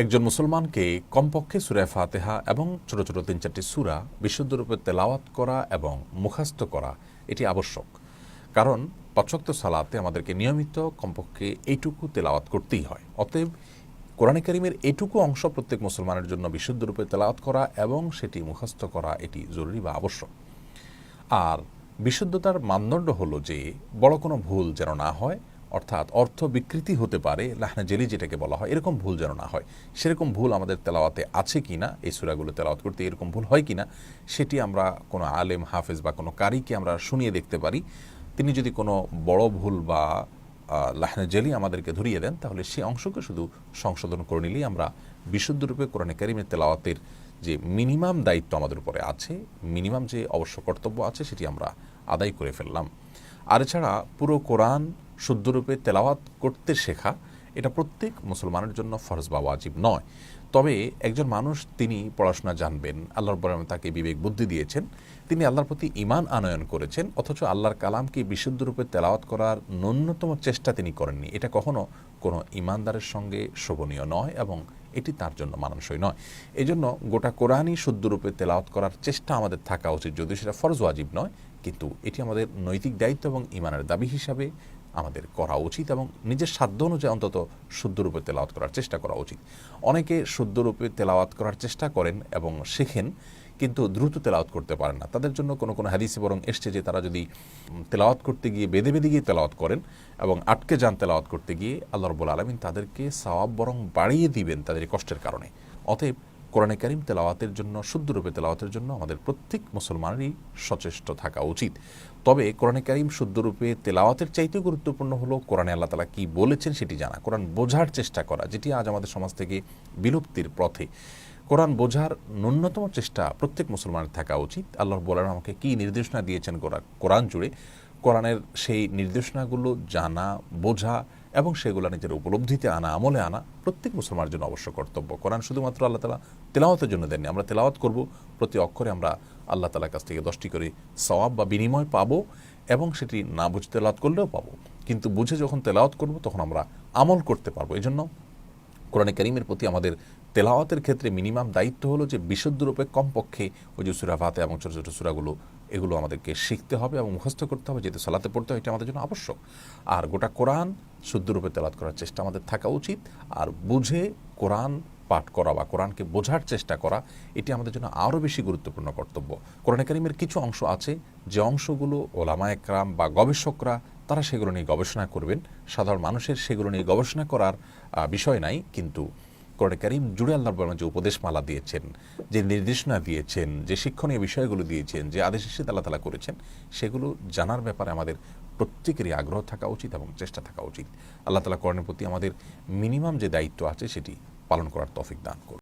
একজন মুসলমানকে কমপক্ষে সূরা ফাতিহা এবং ছোট ছোট ৩-৪টি সূরা বিশুদ্ধরূপে তেলাওয়াত করা এবং মুখস্থ করা এটি আবশ্যক। কারণ ৫ ওয়াক্ত সালাতে আমাদেরকে নিয়মিত কমপক্ষে এইটুকু তেলাওয়াত করতেই হয়। অতএব কোরআনে কারীমের এইটুকু অংশ প্রত্যেক মুসলমানের জন্য বিশুদ্ধরূপে তেলাওয়াত করা এবং সেটি মুখস্থ করা এটি জরুরি বা আবশ্যক। আর বিশুদ্ধতার মানদণ্ড হলো যে বড় কোনো ভুল যেন না হয়, অর্থাৎ অর্থ বিকৃতি হতে পারে, লাহনা জেলি যেটাকে বলা হয়, এরকম ভুল যেন না হয়। সেরকম ভুল আমাদের তেলাওয়াতে আছে কিনা, এই সূরাগুলো তেলাওয়াত করতে এরকম ভুল হয় কিনা, সেটি আমরা কোনো আলেম, হাফেজ বা কোনো কারিকে আমরা শুনিয়ে দেখতে পারি। তিনি যদি কোনো বড় ভুল বা লাহনা জেলি আমাদেরকে ধরিয়ে দেন, তাহলে সেই অংশকে শুধু সংশোধন করে নিলেই আমরা বিশুদ্ধরূপে কোরআনে কারীমের তেলাওয়াতের যে মিনিমাম দায়িত্ব আমাদের উপরে আছে, মিনিমাম যে অবশ্য কর্তব্য আছে, সেটি আমরা আদায় করে ফেললাম। আর এছাড়া পুরো কোরআন শুদ্ধরূপে তেলাওয়াত করতে শেখা এটা প্রত্যেক মুসলমানের জন্য ফরজ বা ওয়াজিব নয়। তবে একজন মানুষ তিনি পড়াশোনা জানবেন, আল্লাহর রাব্বুল আলামিন তাকে বিবেক বুদ্ধি দিয়েছেন, তিনি আল্লাহর প্রতি ঈমান আনয়ন করেছেন, অথচ আল্লাহর কালামকে বিশুদ্ধরূপে তেলাওয়াত করার ন্যূনতম চেষ্টা তিনি করেননি। এটা কখনো কোনো ঈমানদারের সঙ্গে শোভনীয় নয় এবং এটি তার জন্য মানানসই নয়। এই জন্য গোটা কোরআনই শুদ্ধরূপে তেলাওয়াত করার চেষ্টা আমাদের থাকা উচিত, যদিও সেটা ফরজ ওয়াজিব নয়, কিন্তু এটি আমাদের নৈতিক দায়িত্ব এবং ঈমানের দাবি হিসাবে আমাদের করা উচিত এবং নিজের সাধ্য অনুযায়ী অন্তত শুদ্ধরূপে তেলাওয়াত করার চেষ্টা করা উচিত। অনেকে শুদ্ধরূপে তেলাওয়াত করার চেষ্টা করেন এবং শেখেন, কিন্তু দ্রুত তেলাওয়াত করতে পারেন না। তাদের জন্য কোনো কোনো হাদিসে বরং এসছে যে তারা যদি তেলাওয়াত করতে গিয়ে বেঁধে বেঁধে গিয়ে তেলাওয়াত করেন এবং আটকে যান তেলাওয়াত করতে গিয়ে, আল্লাহ রাব্বুল আলামিন তাদেরকে সওয়াব বরং বাড়িয়ে দিবেন তাদের কষ্টের কারণে। অতএব কোরআনে কারীম তেলাওয়াতের জন্য, শুদ্ধরূপে তেলাওয়াতের জন্য আমাদের প্রত্যেক মুসলমানেরই সচেষ্ট থাকা উচিত। তবে কোরআনে কারীম শুদ্ধরূপে তেলাওয়াতের চাইতেও গুরুত্বপূর্ণ হলো কোরআনে আল্লাহ তাআলা কী বলেছেন সেটি জানা, কোরআন বোঝার চেষ্টা করা, যেটি আজ আমাদের সমাজ থেকে বিলুপ্তির পথে। কোরআন বোঝার ন্যূনতম চেষ্টা প্রত্যেক মুসলমানের থাকা উচিত। আল্লাহ রাব্বুল আলামিন আমাকে কী নির্দেশনা দিয়েছেন কোরআন জুড়ে, কোরআনের সেই নির্দেশনাগুলো জানা, বোঝা এবং সেগুলো নিজের উপলব্ধিতে আনা, আমলে আনা প্রত্যেক মুসলমানের জন্য অবশ্য কর্তব্য। কোরআন শুধুমাত্র আল্লাহ তাআলা তেলাওয়াতের জন্য দেননি, আমরা তেলাওয়াত করব, প্রতি অক্ষরে আমরা আল্লাহ তাআলার কাছ থেকে 10টি করে সওয়াব বা বিনিময় পাবো এবং সেটি না বুঝে তেলাওয়াত করলেও পাবো, কিন্তু বুঝে যখন তেলাওয়াত করব তখন আমরা আমল করতে পারবো। এই জন্য কোরআনে কারীমের প্রতি আমাদের তেলাওয়াতের ক্ষেত্রে মিনিমাম দায়িত্ব হলো যে বিশুদ্ধরূপে কমপক্ষে ওই যে সূরা ফাতিহা এবং ছোটো ছোটো সূরাগুলো, এগুলো আমাদেরকে শিখতে হবে এবং মুখস্থ করতে হবে, যেহেতু সালাতে পড়তে হয়, এটা আমাদের জন্য আবশ্যক। আর গোটা কোরআন শুদ্ধরূপে তেলাওয়াত করার চেষ্টা আমাদের থাকা উচিত। আর বুঝে কোরআন পাঠ করা বা কোরআনকে বোঝার চেষ্টা করা, এটি আমাদের জন্য আরও বেশি গুরুত্বপূর্ণ কর্তব্য। কোরআনে কারীমের কিছু অংশ আছে যে অংশগুলো ওলামায়ে কেরাম বা গবেষকরা তারা সেগুলো নিয়ে গবেষণা করবেন, সাধারণ মানুষের সেগুলো নিয়ে গবেষণা করার বিষয় নাই। কিন্তু কোরআনে কারীম জুড়ে আল্লাহ রাব্বুল আলামিন যে উপদেশমালা দিয়েছেন, যে নির্দেশনা দিয়েছেন, যে শিক্ষণীয় বিষয়গুলো দিয়েছেন, যে আদেশ নিষেধ আল্লাহ তাআলা করেছেন, সেগুলো জানার ব্যাপারে আমাদের প্রত্যেকেরই আগ্রহ থাকা উচিত এবং চেষ্টা থাকা উচিত। আল্লাহ তাআলা কোরআনের প্রতি আমাদের মিনিমাম যে দায়িত্ব আছে সেটি পালন করার তৌফিক দান করুন।